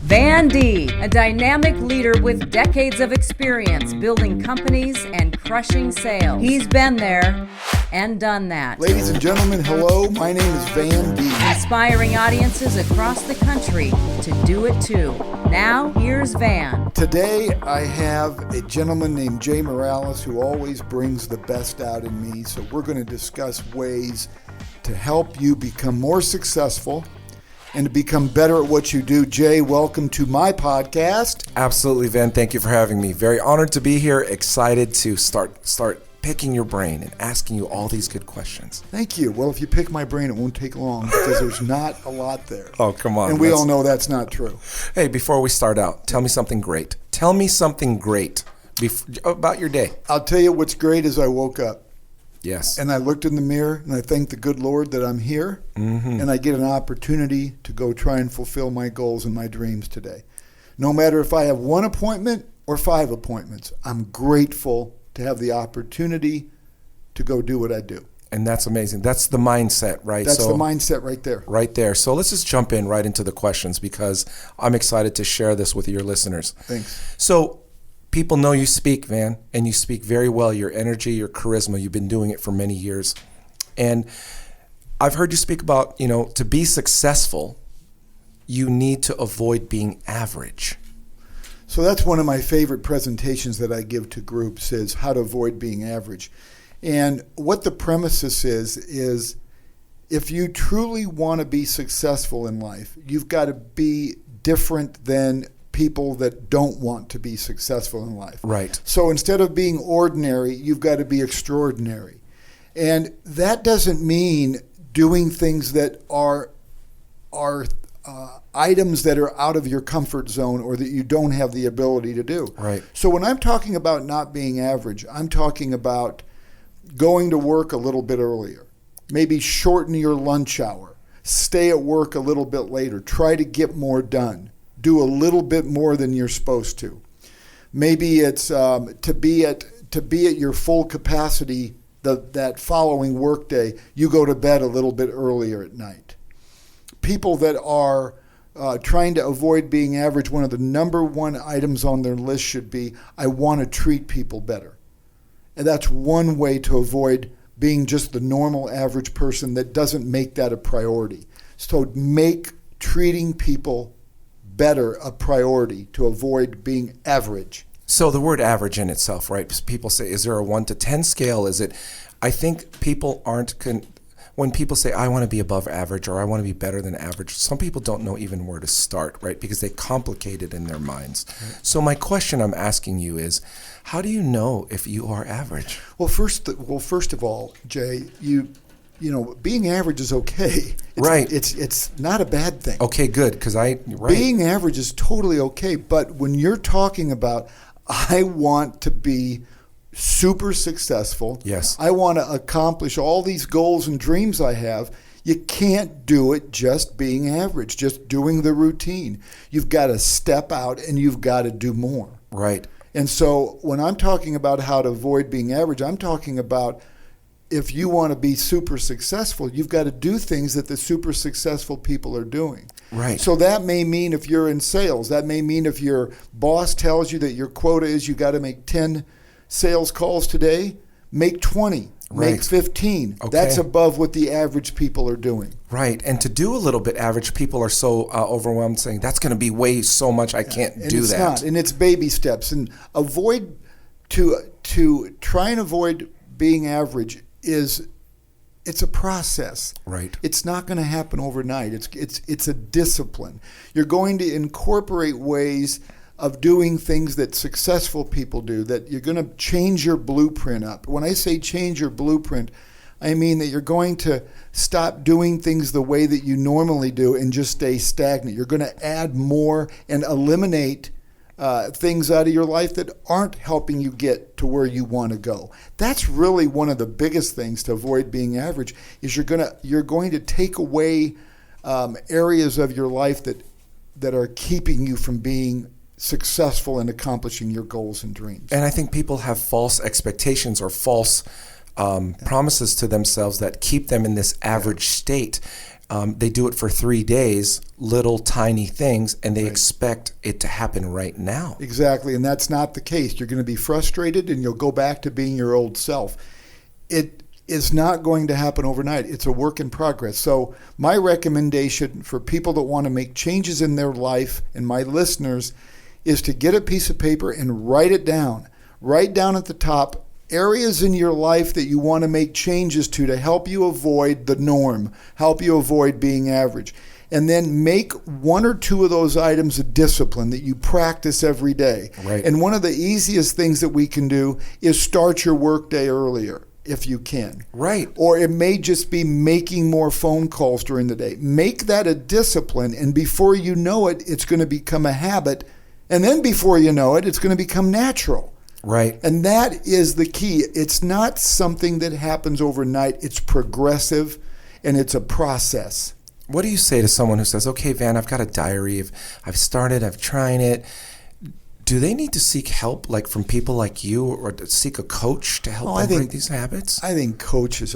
Van Deeb, a dynamic leader with decades of experience building companies and crushing sales. He's been there and done that. Ladies and gentlemen, hello. My name is Van Deeb. Inspiring audiences across the country to do it too. Now, here's Van. Today, I have a gentleman named Jay Morales who always brings the best out in me. So we're going to discuss ways to help you become more successful and to become better at what you do. Jay, welcome to my podcast. Absolutely, Van. Thank you for having me. Very honored to be here. Excited to start picking your brain and asking you all these good questions. Thank you. Well, if you pick my brain, it won't take long because there's not a lot there. Oh, come on. And we all know that's not true. Hey, before we start out, tell me something great. Tell me something great about your day. I'll tell you what's great is I woke up. Yes. And I looked in the mirror and I thanked the good Lord that I'm here and I get an opportunity to go try and fulfill my goals and my dreams today. No matter if I have one appointment or 5 appointments, I'm grateful to have the opportunity to go do what I do. And that's amazing. That's the mindset, right? That's the mindset right there. Right there. So let's just jump in right into the questions because I'm excited to share this with your listeners. Thanks. So people know you speak, Van, and you speak very well. Your energy, your charisma, you've been doing it for many years. And I've heard you speak about, to be successful, you need to avoid being average. So that's one of my favorite presentations that I give to groups is how to avoid being average. And what the premises is if you truly want to be successful in life, you've got to be different than people that don't want to be successful in life. Right. So instead of being ordinary, you've got to be extraordinary. And that doesn't mean doing things that are items that are out of your comfort zone or that you don't have the ability to do. Right. So when I'm talking about not being average, I'm talking about going to work a little bit earlier, maybe shorten your lunch hour, stay at work a little bit later, try to get more done, do a little bit more than you're supposed to. Maybe it's to be at your full capacity that following workday, you go to bed a little bit earlier at night. People that are trying to avoid being average, one of the number one items on their list should be, I want to treat people better. And that's one way to avoid being just the normal average person that doesn't make that a priority. So make treating people better a priority to avoid being average. So the word average in itself, right? People say, is there a 1 to 10 scale? I think people when people say, I want to be above average or I want to be better than average, some people don't know even where to start, right? Because they complicate it in their minds. Right. So my question I'm asking you is, how do you know if you are average? Well, first of all, Jay, being average is okay. Right. It's not a bad thing. Okay, good, because right. Being average is totally okay, but when you're talking about, I want to be super successful. Yes. I want to accomplish all these goals and dreams I have. You can't do it just being average, just doing the routine. You've got to step out and you've got to do more. Right. And so when I'm talking about how to avoid being average, I'm talking about if you want to be super successful, you've got to do things that the super successful people are doing. Right. So that may mean if you're in sales, that may mean if your boss tells you that your quota is you got to make 10 sales calls today, make 20, right. Make 15. Okay. That's above what the average people are doing. Right. And to do a little bit average, people are so overwhelmed saying, that's going to be way so much, I can't and do it's that. Not. And it's baby steps. And to try and avoid being average it's a process. Right. It's not going to happen overnight. It's a discipline. You're going to incorporate ways of doing things that successful people do, that you're going to change your blueprint up. When I say change your blueprint, I mean that you're going to stop doing things the way that you normally do and just stay stagnant. You're going to add more and eliminate things out of your life that aren't helping you get to where you want to go. That's really one of the biggest things to avoid being average is you're going to take away areas of your life that are keeping you from being successful in accomplishing your goals and dreams. And I think people have false expectations or false promises to themselves that keep them in this average state. They do it for 3 days, little tiny things, and they expect it to happen right now. Exactly, and that's not the case. You're going to be frustrated, and you'll go back to being your old self. It is not going to happen overnight. It's a work in progress. So my recommendation for people that want to make changes in their life, and my listeners, is to get a piece of paper and write it down. Write down at the top areas in your life that you want to make changes to help you avoid the norm, help you avoid being average. And then make one or two of those items a discipline that you practice every day. Right. And one of the easiest things that we can do is start your workday earlier, if you can. Right. Or it may just be making more phone calls during the day. Make that a discipline, and before you know it, it's going to become a habit. And then before you know it, it's going to become natural. Right. And that is the key. It's not something that happens overnight. It's progressive, and it's a process. What do you say to someone who says, okay, Van, I've got a diary. I've started, I've tried it. Do they need to seek help, like from people like you, or to seek a coach to help them break these habits? I think coaches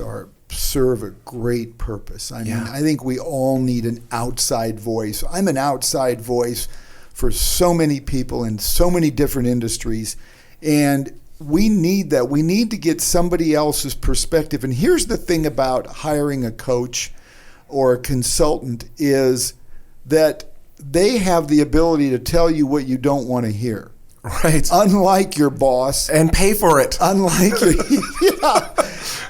serve a great purpose. I mean, I think we all need an outside voice. I'm an outside voice for so many people in so many different industries, and we need that. We need to get somebody else's perspective. And here's the thing about hiring a coach or a consultant is that they have the ability to tell you what you don't want to hear. Right. Unlike your boss. And pay for it. Unlike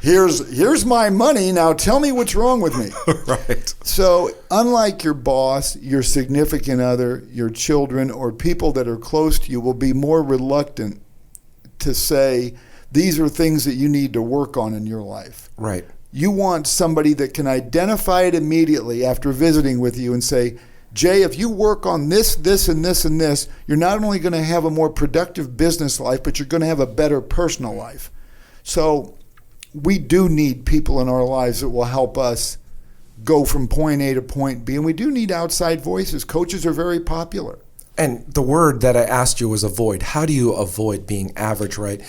here's my money, now tell me what's wrong with me. Right. So unlike your boss, your significant other, your children, or people that are close to you will be more reluctant to say, these are things that you need to work on in your life. Right. You want somebody that can identify it immediately after visiting with you and say, Jay, if you work on this, this, and this, and this, you're not only going to have a more productive business life, but you're going to have a better personal life. So we do need people in our lives that will help us go from point A to point B, and we do need outside voices. Coaches are very popular. And the word that I asked you was avoid. How do you avoid being average, right?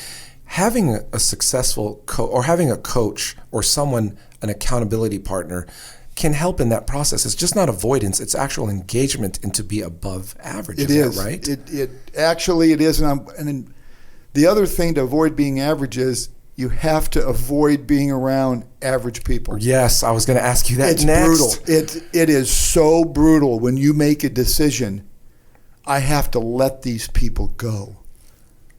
Having a successful or having a coach or someone, an accountability partner, can help in that process. It's just not avoidance; it's actual engagement into be above average. It is, that right? It actually it is, and the other thing to avoid being average is you have to avoid being around average people. Yes, I was going to ask you that it's next. Brutal. It is so brutal when you make a decision. I have to let these people go.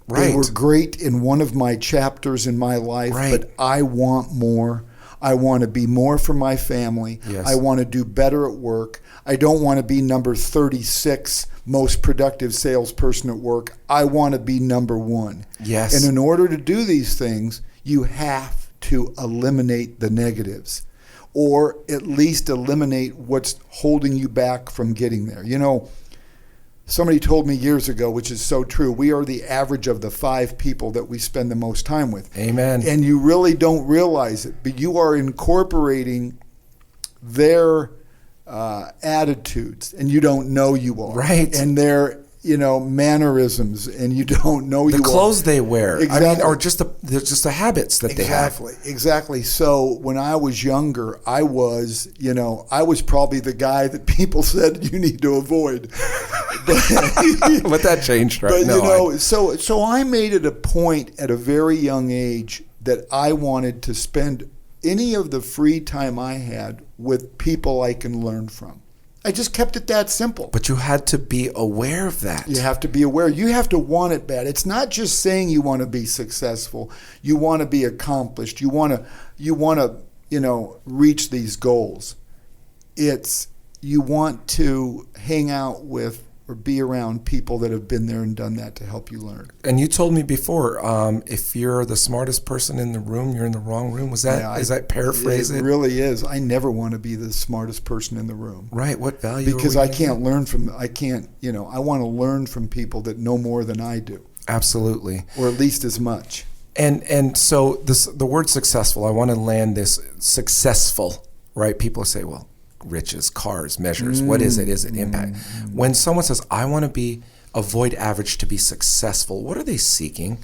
Right. They were great in one of my chapters in my life, but I want more. I want to be more for my family. Yes. I want to do better at work. I don't want to be number 36 most productive salesperson at work. I want to be number 1. Yes. And in order to do these things, you have to eliminate the negatives, or at least eliminate what's holding you back from getting there. You know, somebody told me years ago, which is so true, we are the average of the 5 people that we spend the most time with. Amen. And you really don't realize it, but you are incorporating their attitudes, and you don't know you are. Right. And their, mannerisms, and you don't know you are. The clothes they wear. Exactly. I mean, or just the habits that they have. Exactly. So when I was younger, I was probably the guy that people said you need to avoid. But that changed, right? But so I made it a point at a very young age that I wanted to spend any of the free time I had with people I can learn from. I just kept it that simple. But you had to be aware of that. You have to be aware. You have to want it bad. It's not just saying you want to be successful. You want to be accomplished. You want to reach these goals. It's you want to hang out with or be around people that have been there and done that to help you learn. And you told me before, if you're the smartest person in the room, you're in the wrong room. Is that paraphrase it? It really is. I never want to be the smartest person in the room. Right. What value? Because I can't learn from. I want to learn from people that know more than I do. Absolutely. Or at least as much. And so the word successful. I want to land this successful. Right. People say, well, riches, cars, measures. What is it? Is it impact? When someone says, I want to avoid average to be successful, what are they seeking?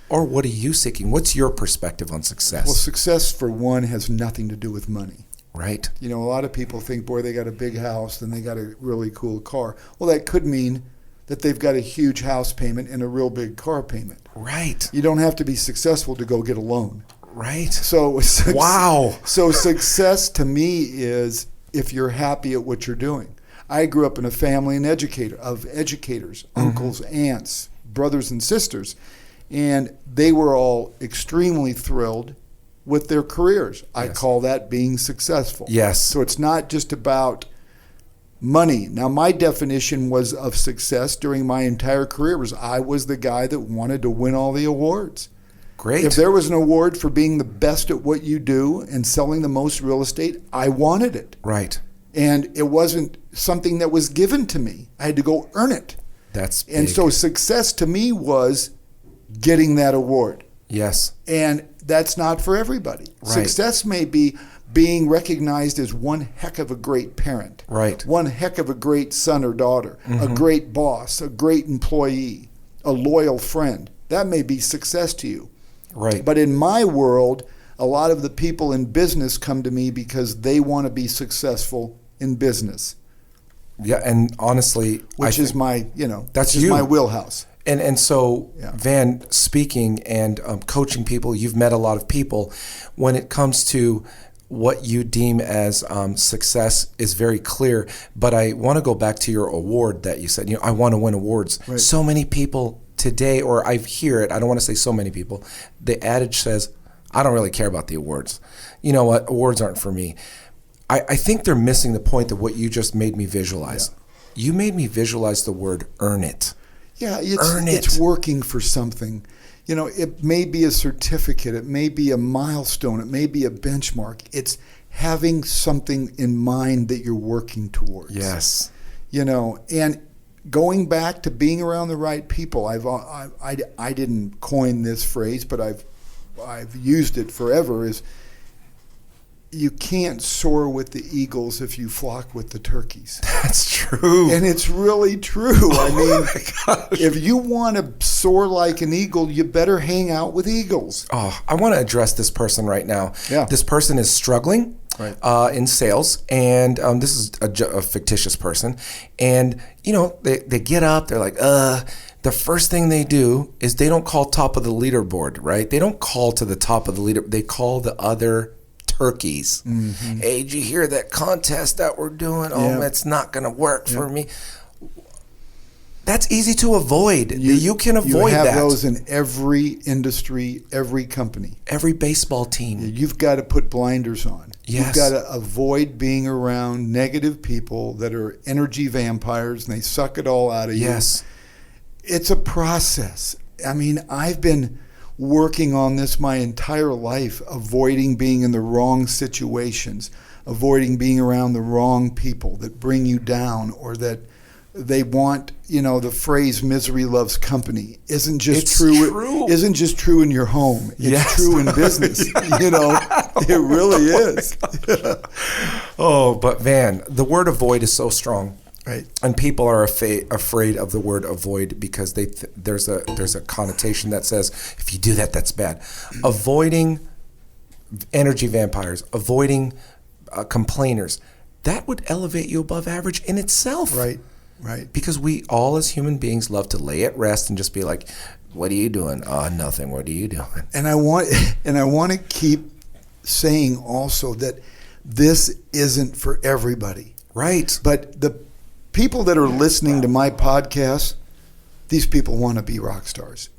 Or what are you seeking? What's your perspective on success? Well, success, for one, has nothing to do with money. Right. You know, a lot of people think, boy, they got a big house and they got a really cool car. Well, that could mean that they've got a huge house payment and a real big car payment. Right. You don't have to be successful to go get a loan. Right. So Wow. So success to me is if you're happy at what you're doing. I grew up in a family of educators, uncles, aunts, brothers and sisters, and they were all extremely thrilled with their careers. I call that being successful. Yes. So it's not just about money. Now, my definition was of success during my entire career was I was the guy that wanted to win all the awards. Great. If there was an award for being the best at what you do and selling the most real estate, I wanted it. Right. And it wasn't something that was given to me. I had to go earn it. That's big. And so success to me was getting that award. Yes. And that's not for everybody. Right. Success may be being recognized as one heck of a great parent. Right. One heck of a great son or daughter, a great boss, a great employee, a loyal friend. That may be success to you. Right. But in my world, a lot of the people in business come to me because they want to be successful in business. Yeah, and honestly, Which is my, that's which is you. my wheelhouse. And so, Yeah. Van, speaking and coaching people, you've met a lot of people. When it comes to what you deem as success is very clear. But I want to go back to your award that you said, I want to win awards. Right. So many people today, or I hear it, I don't want to say so many people, the adage says, I don't really care about the awards. You know what? Awards aren't for me. I think they're missing the point of what you just made me visualize. Yeah. You made me visualize the word earn it. Yeah, it's working for something. It may be a certificate, it may be a milestone, it may be a benchmark. It's having something in mind that you're working towards. Yes. And going back to being around the right people. I didn't coin this phrase, but I've used it forever. Is you can't soar with the eagles if you flock with the turkeys. That's true. And it's really true. I mean, if you want to soar like an eagle, you better hang out with eagles. Oh, I want to address this person right now. Yeah. This person is struggling in sales, and this is a fictitious person. And, they get up, they're like, the first thing they do is they don't call top of the leaderboard, right? They don't call to the top of the leader. They call the other turkeys. Mm-hmm. Hey, did you hear that contest that we're doing? Oh, it's not going to work for me. That's easy to avoid. You can avoid that. You have those in every industry, every company. Every baseball team. You've got to put blinders on. Yes. You've got to avoid being around negative people that are energy vampires and they suck it all out of you. Yes. It's a process. I mean, I've been working on this my entire life, avoiding being in the wrong situations, avoiding being around the wrong people that bring you down or that they want, the phrase misery loves company isn't just true. Isn't just true in your home. It's true in business. It really is. Oh, but Van, the word avoid is so strong. Right. And people are afraid of the word avoid because there's a connotation that says if you do that, that's bad. Avoiding energy vampires, avoiding complainers, that would elevate you above average in itself. Right. Because we all as human beings love to lay at rest and just be like, what are you doing? Nothing. What are you doing? And I want to keep saying also that this isn't for everybody. Right. But the people that are listening to my podcast, these people want to be rock stars.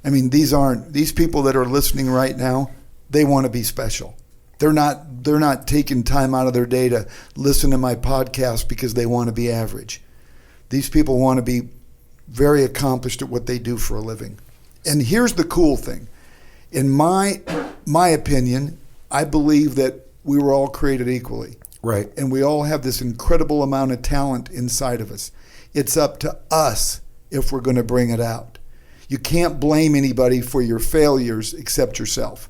I mean, these people that are listening right now, they want to be special. They're not taking time out of their day to listen to my podcast because they want to be average. These people want to be very accomplished at what they do for a living. And here's the cool thing. In my opinion, I believe that we were all created equally. Right. And we all have this incredible amount of talent inside of us. It's up to us if we're going to bring it out. You can't blame anybody for your failures except yourself.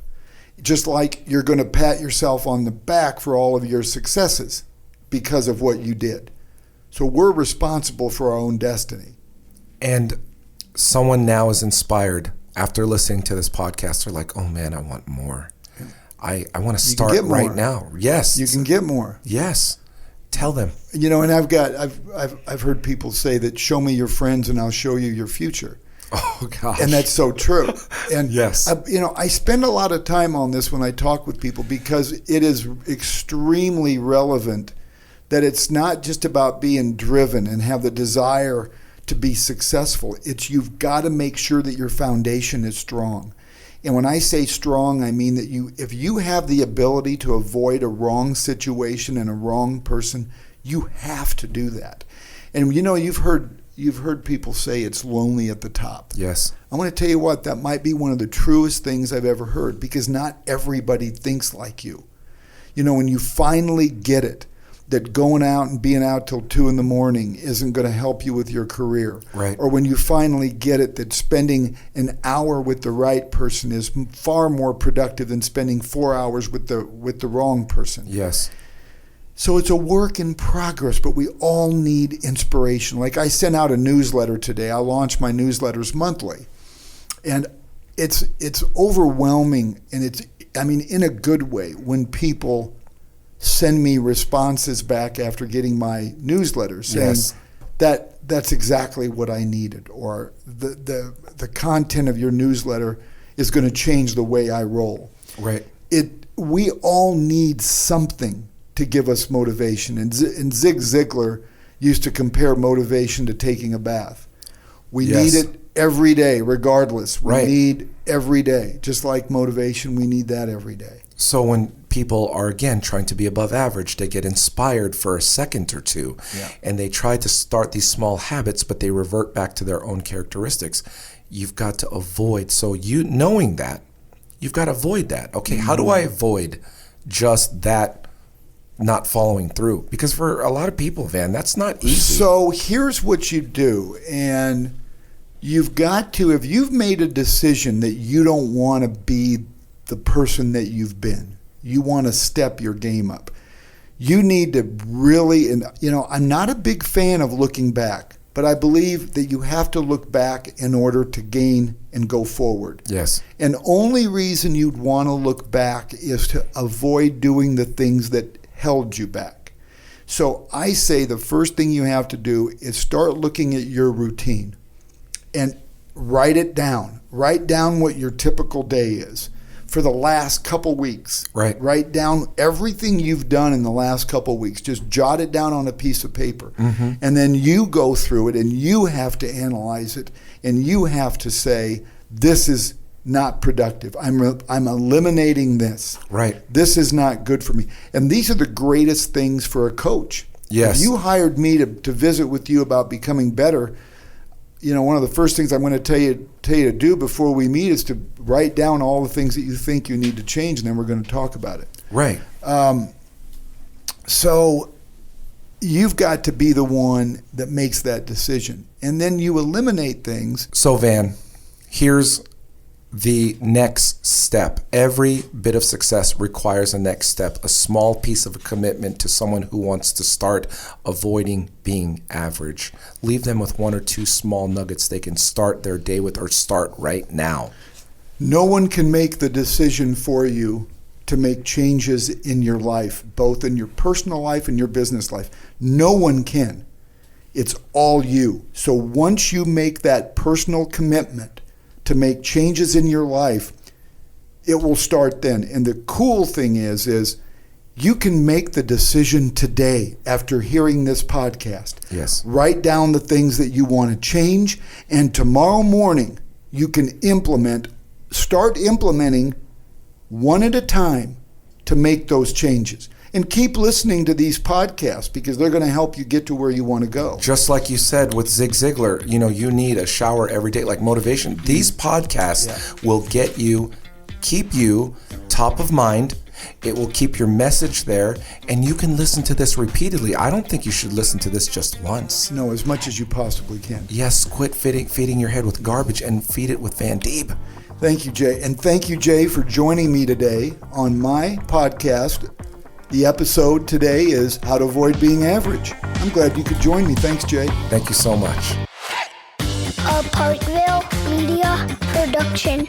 Just like you're going to pat yourself on the back for all of your successes because of what you did. So we're responsible for our own destiny. And someone now is inspired after listening to this podcast. They're like, oh man, I want more. I want to You can start get more. right now. Yes. You can get more. Yes. Tell them. You know, and I've heard people say that, show me your friends and I'll show you your future. Oh, gosh. And that's so true. And Yes. I spend a lot of time on this when I talk with people, because it is extremely relevant that it's not just about being driven and have the desire to be successful. It's you've got to make sure that your foundation is strong. And when I say strong, I mean that if you have the ability to avoid a wrong situation and a wrong person, you have to do that. And you've heard people say it's lonely at the top. Yes. I want to tell you what, that might be one of the truest things I've ever heard, because not everybody thinks like you. When you finally get it, that going out and being out till 2 a.m. isn't going to help you with your career. Right. Or when you finally get it that spending an hour with the right person is far more productive than spending 4 hours with the wrong person. Yes. So it's a work in progress, but we all need inspiration. Like, I sent out a newsletter today. I launch my newsletters monthly. And it's overwhelming, and in a good way, when people send me responses back after getting my newsletter saying Yes. that's exactly what I needed, or the content of your newsletter is going to change the way I roll. Right. We all need something to give us motivation. And Zig Ziglar used to compare motivation to taking a bath. We Yes. need it every day, regardless. We Right. need every day. Just like motivation, we need that every day. So when people are, again, trying to be above average, they get inspired for a second or two, and they try to start these small habits, but they revert back to their own characteristics. You've got to avoid. So knowing that, you've got to avoid that. Okay, how do I avoid just that not following through? Because for a lot of people, Van, that's not easy. So here's what you do. And you've got to, if you've made a decision that you don't want to be the person that you've been, you want to step your game up, you need to really, and I'm not a big fan of looking back, but I believe that you have to look back in order to gain and go forward. Yes. And only reason you'd want to look back is to avoid doing the things that held you back. So I say the first thing you have to do is start looking at your routine and write it down. Write down what your typical day is for the last couple weeks. Right. Write down everything you've done in the last couple weeks. Just jot it down on a piece of paper. Mm-hmm. And then you go through it and you have to analyze it, and you have to say, this is not productive. I'm eliminating this. Right. This is not good for me. And these are the greatest things for a coach. Yes. If you hired me to visit with you about becoming better, one of the first things I'm going to tell you to do before we meet is to write down all the things that you think you need to change, and then we're going to talk about it. Right. So you've got to be the one that makes that decision, and then you eliminate things. So, Van, here's the next step. Every bit of success requires a next step, a small piece of a commitment to someone who wants to start avoiding being average. Leave them with 1 or 2 small nuggets they can start their day with, or start right now. No one can make the decision for you to make changes in your life, both in your personal life and your business life. No one can. It's all you. So once you make that personal commitment to make changes in your life, it will start then. And the cool thing is you can make the decision today after hearing this podcast. Yes. Write down the things that you want to change, and tomorrow morning you can start implementing one at a time to make those changes. And keep listening to these podcasts, because they're going to help you get to where you want to go. Just like you said with Zig Ziglar, you need a shower every day, like motivation. These podcasts will keep you top of mind. It will keep your message there, and you can listen to this repeatedly. I don't think you should listen to this just once. No, as much as you possibly can. Yes, quit feeding your head with garbage and feed it with Van Deeb. Thank you, Jay. And thank you, Jay, for joining me today on my podcast. The episode today is How to Avoid Being Average. I'm glad you could join me. Thanks, Jay. Thank you so much. A Parkville Media Production.